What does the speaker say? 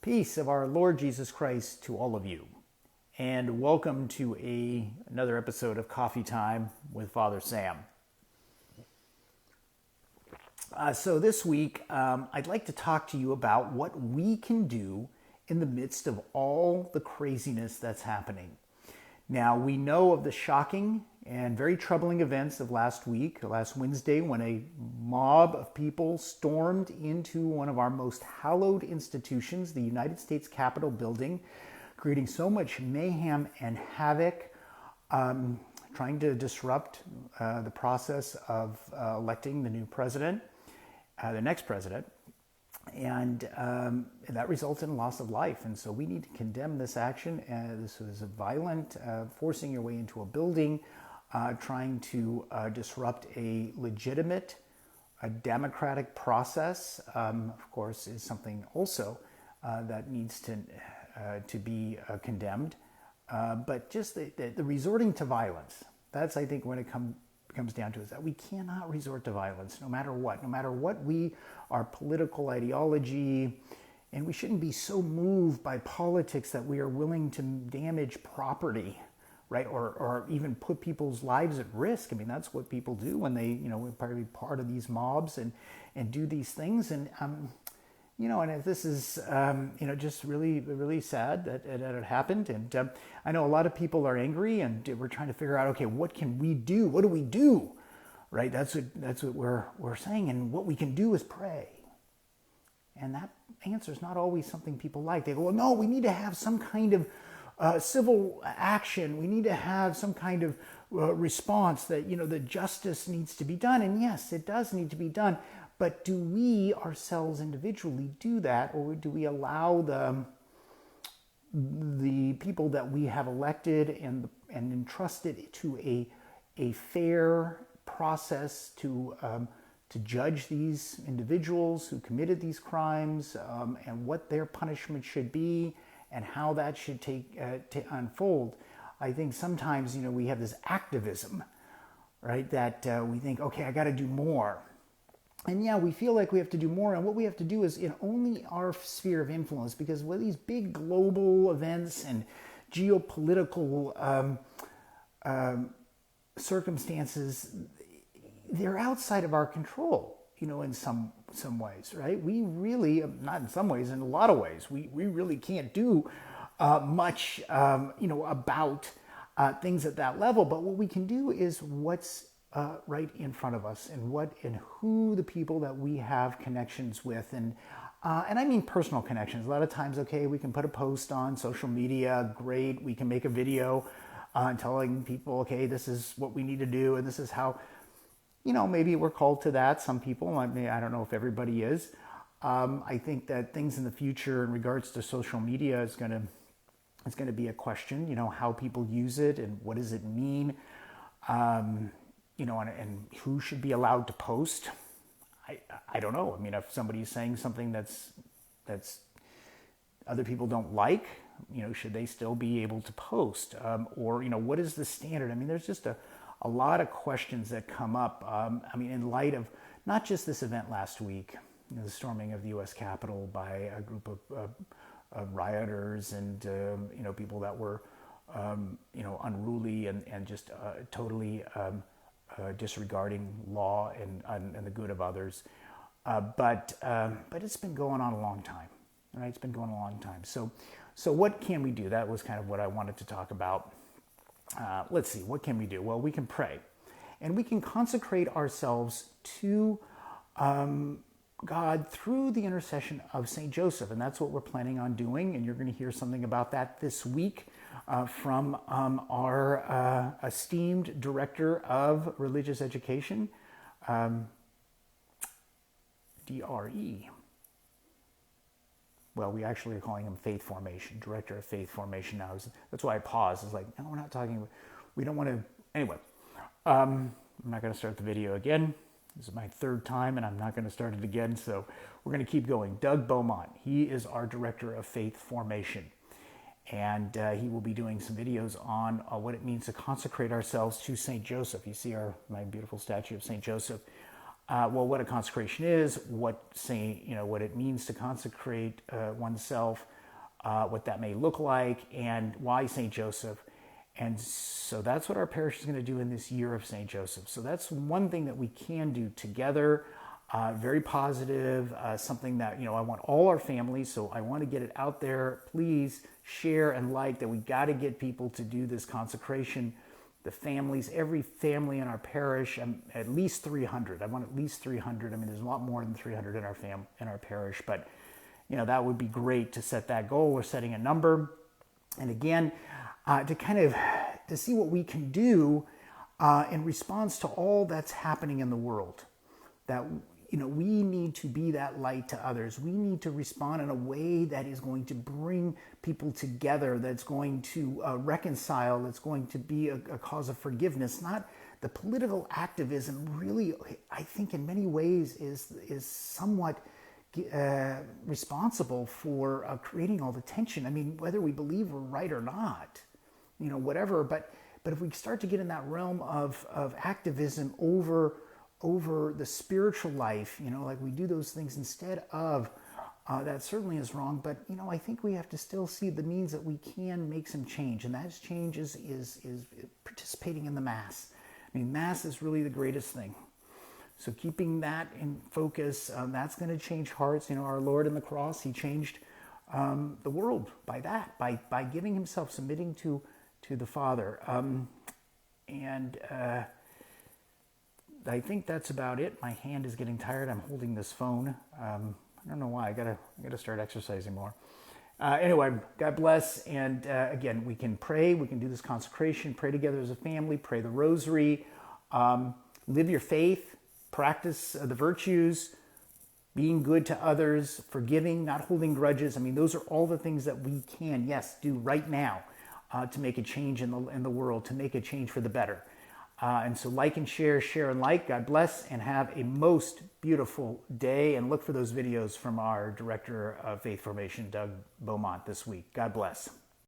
Peace of our Lord Jesus Christ to all of you, and welcome to another episode of Coffee Time with Father Sam. So this week, I'd like to talk to you about what we can do in the midst of all the craziness that's happening. Now, we know of the shocking and very troubling events of last Wednesday, when a mob of people stormed into one of our most hallowed institutions, the United States Capitol building, creating so much mayhem and havoc, trying to disrupt the process of electing the new president, the next president. And that results in loss of life. And so we need to condemn this action. This was a violent, forcing your way into a building, trying to disrupt a legitimate, a democratic process, of course, is something also that needs to be condemned. But just the resorting to violence, that's, I think, when it comes down to, is that we cannot resort to violence no matter what our political ideology, and we shouldn't be so moved by politics that we are willing to damage property, right? Or even put people's lives at risk. I mean, that's what people do when they, are part of these mobs and do these things. And, and if this is, just really, really sad that it happened. And I know a lot of people are angry, and we're trying to figure out, okay, what can we do? What do we do? Right? That's what we're saying. And what we can do is pray. And that answer is not always something people like. They go, well, no, we need to have some kind of civil action. We need to have some kind of response that, the justice needs to be done. And yes, it does need to be done. But do we ourselves individually do that, or do we allow the people that we have elected and entrusted to a fair process to judge these individuals who committed these crimes, and what their punishment should be and how that should to unfold? I think sometimes, we have this activism, right, that we think, okay, I got to do more. And yeah, we feel like we have to do more, and what we have to do is in only our sphere of influence, because with these big global events and geopolitical circumstances, they're outside of our control, in some ways, right? We really, not in some ways, in a lot of ways, we really can't do much, about things at that level. But what we can do is what's right in front of us, and who the people that we have connections with, and I mean personal connections. A lot of times, okay, we can put a post on social media, great. We can make a video telling people, okay, this is what we need to do, and this is how, maybe we're called to that. Some people, I don't know if everybody is. I think that things in the future in regards to social media is going to be a question. How people use it and what does it mean. And who should be allowed to post? I don't know. I mean, if somebody's saying something that's other people don't like, should they still be able to post? Or, what is the standard? I mean, there's just a lot of questions that come up. In light of not just this event last week, the storming of the U.S. Capitol by a group of rioters and, people that were, unruly and just totally disregarding law and the good of others. But it's been going on a long time, right? It's been going on a long time. So what can we do? That was kind of what I wanted to talk about. Let's see, what can we do? Well, we can pray, and we can consecrate ourselves to God through the intercession of St. Joseph, and that's what we're planning on doing, and you're going to hear something about that this week from our esteemed Director of Religious Education, DRE. Well, we actually are calling him Faith Formation, Director of Faith Formation now. That's why I paused. It's like, no, we're not talking, we don't want to, anyway. I'm not going to start the video again. This is my third time, and I'm not going to start it again, so we're going to keep going. Doug Beaumont, he is our Director of Faith Formation, and he will be doing some videos on what it means to consecrate ourselves to St. Joseph. You see my beautiful statue of St. Joseph. well, what a consecration is, what it means to consecrate oneself, what that may look like, and why St. Joseph. And so that's what our parish is going to do in this year of St. Joseph. So that's one thing that we can do together. Very positive, something that, I want all our families, so I want to get it out there. Please share and like that. We got to get people to do this consecration. The families, every family in our parish, at least 300. I want at least 300. I mean, there's a lot more than 300 in our parish, but that would be great to set that goal. We're setting a number, and again, to see what we can do in response to all that's happening in the world. That we need to be that light to others. We need to respond in a way that is going to bring people together, that's going to reconcile, that's going to be a cause of forgiveness. Not the political activism really, I think in many ways is somewhat responsible for creating all the tension. I mean, whether we believe we're right or not, whatever. But if we start to get in that realm of activism over the spiritual life, like we do those things instead of, that certainly is wrong. But, I think we have to still see the means that we can make some change. And that change is participating in the Mass. I mean, Mass is really the greatest thing. So keeping that in focus, that's going to change hearts. Our Lord on the cross, he changed the world by that, by giving himself, submitting to the Father. I think that's about it. My hand is getting tired. I'm holding this phone. I don't know why. I gotta start exercising more. Anyway, God bless. And again, we can pray. We can do this consecration. Pray together as a family. Pray the Rosary. Live your faith. Practice the virtues. Being good to others. Forgiving. Not holding grudges. I mean, those are all the things that we can, do right now to make a change in the world, to make a change for the better. And so like and share and like. God bless, and have a most beautiful day. And look for those videos from our Director of Faith Formation, Doug Beaumont, this week. God bless.